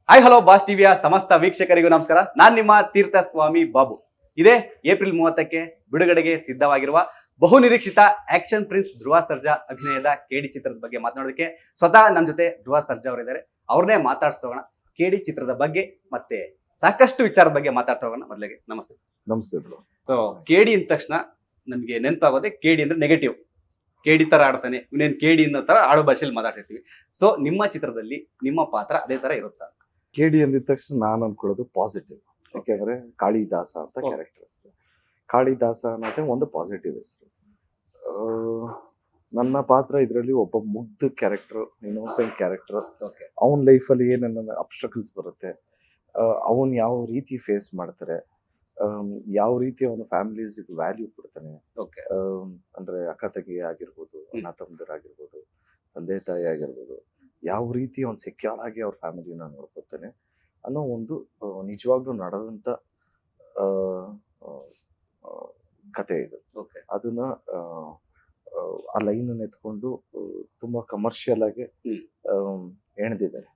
Hi hello boss ಟಿವಿಯ ಸಮಸ್ತ ವೀಕ್ಷಕರಿಗೂ ನಮಸ್ಕಾರ. ನಾನು ನಿಮ್ಮ ತೀರ್ಥ ಸ್ವಾಮಿ ಬಾಬು. ಇದೇ ಏಪ್ರಿಲ್ 30ಕ್ಕೆ ಬಿಡುಗಡೆಗೆ ಸಿದ್ಧವಾಗಿರುವ ಬಹುನಿರೀಕ್ಷಿತ ಆಕ್ಷನ್ ಪ್ರಿನ್ಸ್ ಧ್ರುವ ಸರ್ಜಾ ಅಭಿನಯದ ಕೇಡಿ ಚಿತ್ರದ ಬಗ್ಗೆ ಮಾತನಾಡೋದಕ್ಕೆ ಸ್ವತಃ ನಮ್ಮ ಜೊತೆ ಧ್ರುವ ಸರ್ಜಾ ಅವರಿದ್ದಾರೆ. ಅವ್ರನ್ನೇ ಮಾತಾಡ್ಸೋಣ ಕೇಡಿ ಚಿತ್ರದ ಬಗ್ಗೆ, ಮತ್ತೆ ಸಾಕಷ್ಟು ವಿಚಾರದ ಬಗ್ಗೆ ಮಾತಾಡ್ತಾ ಹೋಗೋಣ. ಮೊದಲಿಗೆ ನಮಸ್ತೆ. ನಮಸ್ತೆ ಬ್ರೋ. ಸೊ ಕೇಡಿ ಅಂದ ತಕ್ಷಣ ನಮ್ಗೆ ನೆನಪಾಗೋದೆ ಕೇಡಿ ಅಂದ್ರೆ ನೆಗೆಟಿವ್, ಕೇಡಿ ತರ ಆಡ್ತಾನೆ ಇನ್ನೇನ್ ಕೇಡಿ ಅನ್ನೋ ತರ ಆಡೋ ಭಾಷೆಯಲ್ಲಿ ಮಾತಾಡ್ತಿರ್ತೀವಿ. ಸೊ ನಿಮ್ಮ ಚಿತ್ರದಲ್ಲಿ ನಿಮ್ಮ ಪಾತ್ರ ಅದೇ ತರ ಇರುತ್ತಾ? ಕೇಡಿ ಅಂದಿದ ತಕ್ಷಣ ನಾನು ಅನ್ಕೊಳ್ಳೋದು ಪಾಸಿಟಿವ್. ಯಾಕೆಂದ್ರೆ ಕಾಳಿದಾಸ ಅಂತ Okay. ಕ್ಯಾರೆಕ್ಟರ್ ಹೆಸರು. ಕಾಳಿದಾಸ ಅನ್ನೋದೇ ಒಂದು ಪಾಸಿಟಿವ್ ಹೆಸರು. ನನ್ನ ಪಾತ್ರ ಇದರಲ್ಲಿ ಒಬ್ಬ ಮುಗ್ಧ ಕ್ಯಾರೆಕ್ಟರ್, ಇನ್ನೋಸೆಂಟ್ ಕ್ಯಾರೆಕ್ಟರ್. ಓಕೆ, ಅವನ ಲೈಫಲ್ಲಿ ಏನೇನ ಅಬ್ಸ್ಟ್ರಕಲ್ಸ್ ಬರುತ್ತೆ, ಅವನು ಯಾವ ರೀತಿ ಫೇಸ್ ಮಾಡ್ತಾರೆ, ಯಾವ ರೀತಿ ಅವನ ಫ್ಯಾಮಿಲೀಸಿಗೆ ವ್ಯಾಲ್ಯೂ ಕೊಡ್ತಾನೆ, ಓಕೆ, ಅಂದ್ರೆ ಅಕ್ಕ ತಂಗಿ ಆಗಿರ್ಬೋದು, ಅಣ್ಣ ತಮ್ಮದರಾಗಿರ್ಬೋದು, ತಂದೆ ತಾಯಿ ಆಗಿರ್ಬೋದು, ಯಾವ ರೀತಿ ಅವ್ನು ಸೆಕ್ಯೂರ್ ಆಗಿ ಅವ್ರ ಫ್ಯಾಮಿಲಿನ ನೋಡ್ಕೊತಾನೆ ಅನ್ನೋ ಒಂದು ನಿಜವಾಗ್ಲೂ ನಡೆದಂಥ ಕತೆ ಇದು. ಓಕೆ, ಅದನ್ನ ಆ ಲೈನ್ ಎತ್ಕೊಂಡು ತುಂಬಾ ಕಮರ್ಷಿಯಲ್ ಆಗಿ ಎಣೆದಿದ್ದಾರೆ.